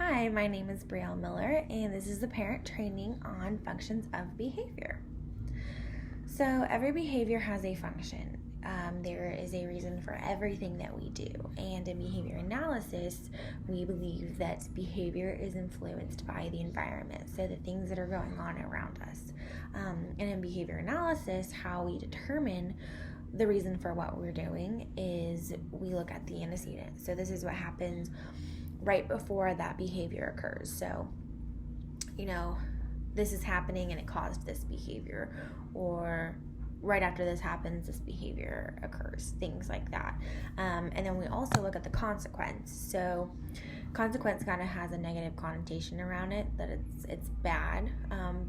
Hi, my name is Brielle Miller, and this is the parent training on functions of behavior. So every behavior has a function. There is a reason for everything that we do, and in behavior analysis, we believe that behavior is influenced by the environment, so the things that are going on around us. And in behavior analysis, how we determine the reason for what we're doing is we look at the antecedent. So this is what happens right before that behavior occurs. So, this is happening and it caused this behavior, or right after this happens, this behavior occurs, things like that. And then we also look at the consequence. So consequence kind of has a negative connotation around it, that it's bad,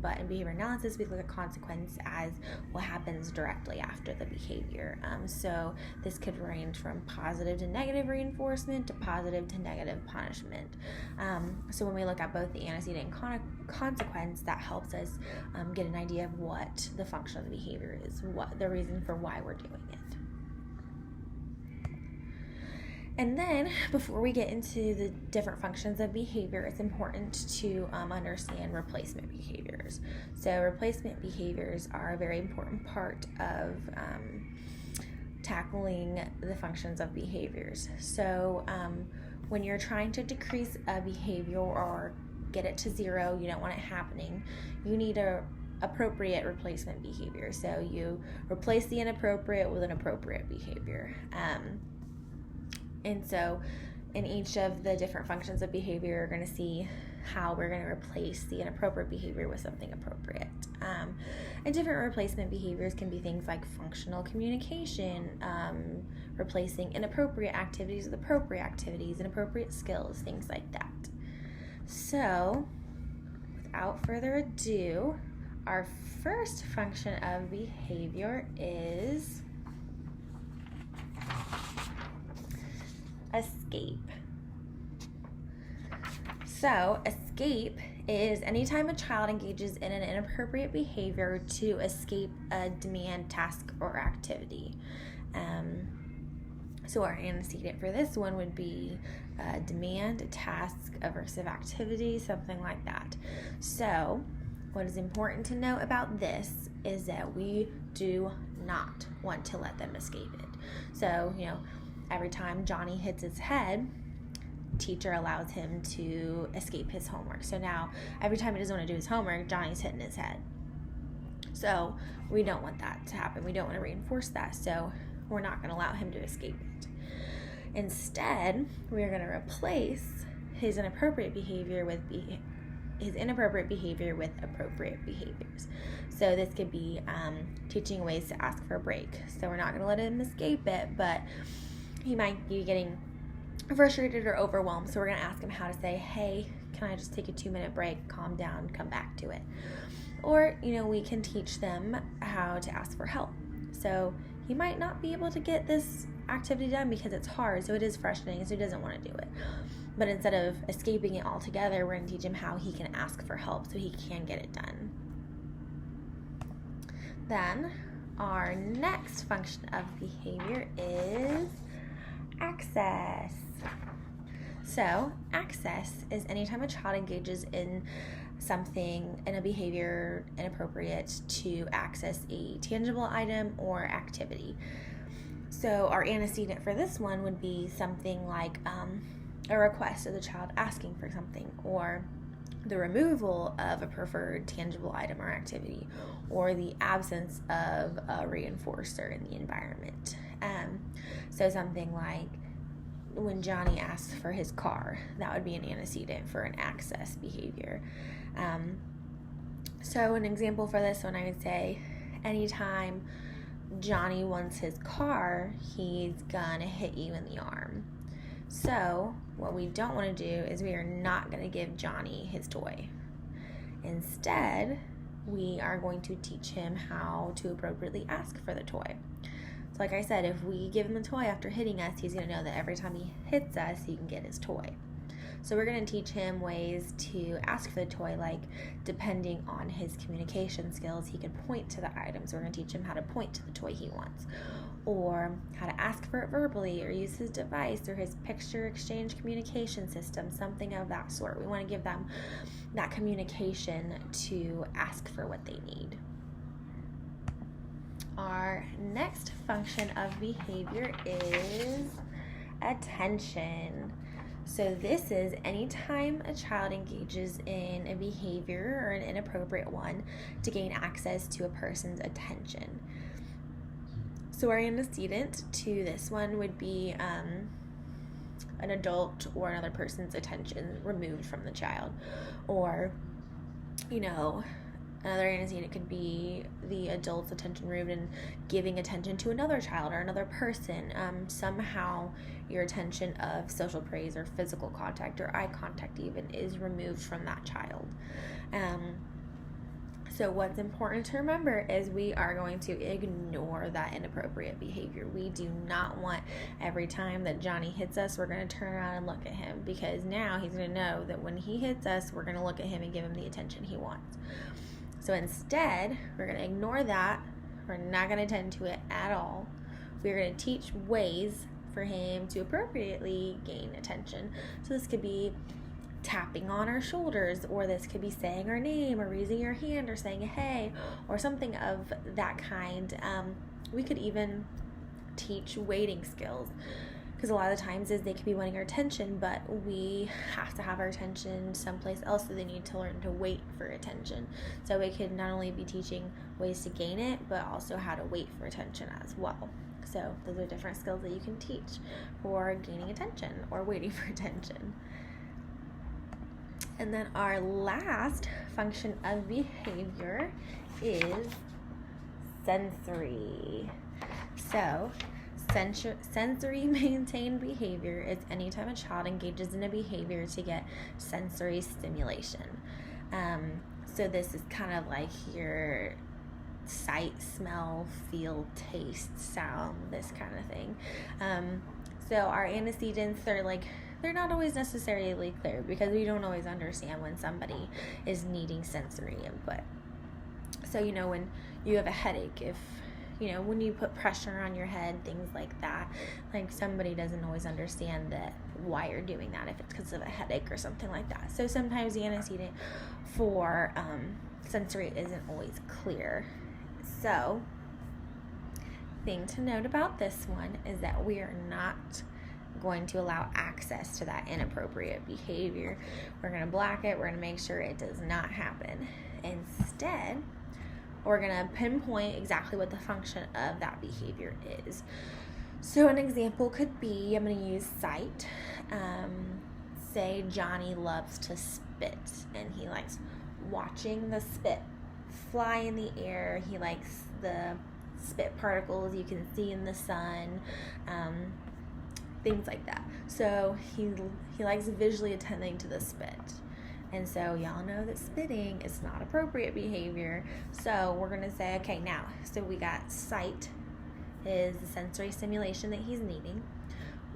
but in behavior analysis we look at consequence as what happens directly after the behavior. So this could range from positive to negative reinforcement to positive to negative punishment. So when we look at both the antecedent and consequence, that helps us get an idea of what the function of the behavior is, what the reason for why we're doing it. And then, before we get into the different functions of behavior, it's important to understand replacement behaviors. So replacement behaviors are a very important part of tackling the functions of behaviors. So when you're trying to decrease a behavior or get it to zero, you don't want it happening, you need a appropriate replacement behavior. So you replace the inappropriate with an appropriate behavior. And so in each of the different functions of behavior, you're going to see how we're going to replace the inappropriate behavior with something appropriate. And different replacement behaviors can be things like functional communication, replacing inappropriate activities with appropriate activities, inappropriate skills, things like that. So, without further ado, our first function of behavior is escape. So, escape is anytime a child engages in an inappropriate behavior to escape a demand, task, or activity. So our antecedent for this one would be a demand, a task, aversive activity, something like that. So what is important to note about this is that we do not want to let them escape it. So, every time Johnny hits his head, teacher allows him to escape his homework. So now, every time he doesn't want to do his homework, Johnny's hitting his head. So we don't want that to happen. We don't want to reinforce that. So we're not going to allow him to escape it. Instead, we're going to replace his inappropriate behavior with appropriate behaviors. So this could be teaching ways to ask for a break. So we're not going to let him escape it, but he might be getting frustrated or overwhelmed. So we're going to ask him how to say, hey, can I just take a 2-minute break, calm down, come back to it? Or, we can teach them how to ask for help. So he might not be able to get this activity done because it's hard, so it is frustrating, so he doesn't want to do it. But instead of escaping it altogether, we're going to teach him how he can ask for help so he can get it done. Then, our next function of behavior is access. So, access is anytime a child engages in a behavior inappropriate to access a tangible item or activity. So our antecedent for this one would be something like a request of the child asking for something, or the removal of a preferred tangible item or activity, or the absence of a reinforcer in the environment. So something like when Johnny asks for his car, that would be an antecedent for an access behavior. So an example for this one, I would say anytime Johnny wants his car, he's gonna hit you in the arm. So what we don't want to do is we are not going to give Johnny his toy. Instead, we are going to teach him how to appropriately ask for the toy. So like I said, if we give him the toy after hitting us, he's going to know that every time he hits us, he can get his toy. So we're going to teach him ways to ask for the toy, like depending on his communication skills, he can point to the items. We're going to teach him how to point to the toy he wants, or how to ask for it verbally, or use his device or his picture exchange communication system, something of that sort. We want to give them that communication to ask for what they need. Our next function of behavior is attention. So this is anytime a child engages in a behavior or an inappropriate one to gain access to a person's attention. So our antecedent to this one would be an adult or another person's attention removed from the child, or another antecedent could be the adult's attention removed and giving attention to another child or another person. Somehow your attention of social praise or physical contact or eye contact even is removed from that child. So what's important to remember is we are going to ignore that inappropriate behavior. We do not want every time that Johnny hits us, we're going to turn around and look at him, because now he's going to know that when he hits us, we're going to look at him and give him the attention he wants. So instead, we're going to ignore that. We're not going to attend to it at all. We're going to teach ways for him to appropriately gain attention. So this could be tapping on our shoulders, or this could be saying our name, or raising your hand, or saying hey, or something of that kind. We could even teach waiting skills, because a lot of the times they could be wanting our attention, but we have to have our attention someplace else, so they need to learn to wait for attention. So we could not only be teaching ways to gain it, but also how to wait for attention as well. So those are different skills that you can teach for gaining attention or waiting for attention. And then our last function of behavior is sensory. So sensory maintained behavior is anytime a child engages in a behavior to get sensory stimulation. So this is kind of like your sight, smell, feel, taste, sound, this kind of thing. So our antecedents, they're not always necessarily clear, because we don't always understand when somebody is needing sensory input. So, when you have a headache, when you put pressure on your head, things like that, like somebody doesn't always understand why you're doing that, if it's because of a headache or something like that. So sometimes the antecedent for sensory isn't always clear. So, thing to note about this one is that we are not going to allow access to that inappropriate behavior. We're going to block it. We're going to make sure it does not happen. Instead, we're going to pinpoint exactly what the function of that behavior is. So an example could be, I'm going to use sight. Say Johnny loves to spit, and he likes watching the spit fly in the air. He likes the spit particles you can see in the sun, things like that. So he likes visually attending to the spit. And so y'all know that spitting is not appropriate behavior. So we're going to say, okay, now, so we got sight is the sensory stimulation that he's needing.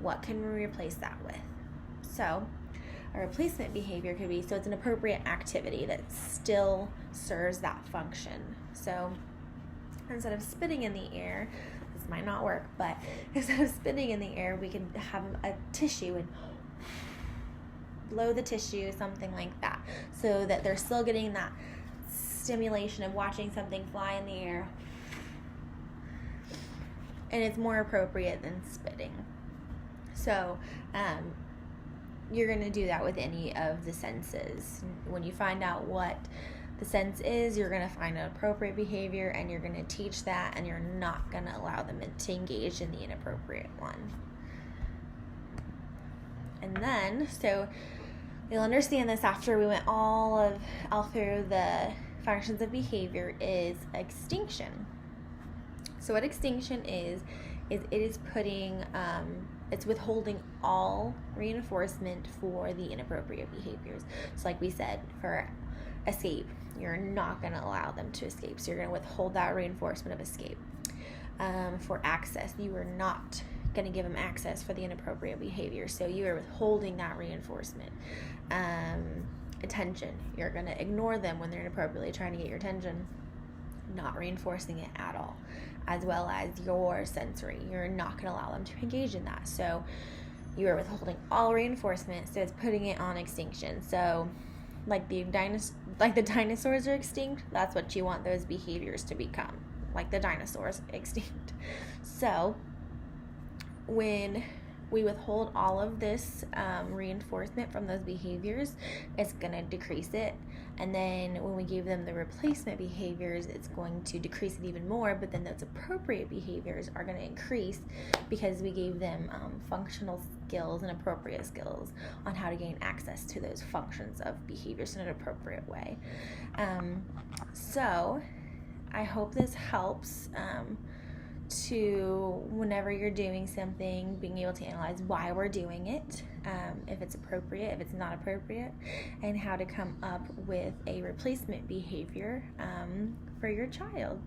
What can we replace that with? So a replacement behavior could be, so it's an appropriate activity that still serves that function. So instead of spitting in the air, this might not work, but instead of spitting in the air, we could have a tissue and blow the tissue, something like that, so that they're still getting that stimulation of watching something fly in the air, and it's more appropriate than spitting. So you're going to do that with any of the senses. When you find out what the sense is, you're going to find an appropriate behavior, and you're going to teach that, and you're not going to allow them to engage in the inappropriate one. And then, so you'll understand this after we went all through the functions of behavior, is extinction. So what extinction is it is putting, it's withholding all reinforcement for the inappropriate behaviors. So like we said, for escape, you're not going to allow them to escape. So you're going to withhold that reinforcement of escape. For access, you are not going to give them access for the inappropriate behavior. So you are withholding that reinforcement. Attention. You're going to ignore them when they're inappropriately trying to get your attention, not reinforcing it at all. As well as your sensory. You're not going to allow them to engage in that. So you are withholding all reinforcement, so it's putting it on extinction. So like the dinosaurs are extinct, that's what you want those behaviors to become. Like the dinosaurs extinct. So when we withhold all of this reinforcement from those behaviors, it's going to decrease it. And then when we give them the replacement behaviors, it's going to decrease it even more. But then those appropriate behaviors are going to increase because we gave them functional skills and appropriate skills on how to gain access to those functions of behaviors in an appropriate way. So I hope this helps to, whenever you're doing something, being able to analyze why we're doing it, if it's appropriate, if it's not appropriate, and how to come up with a replacement behavior for your child.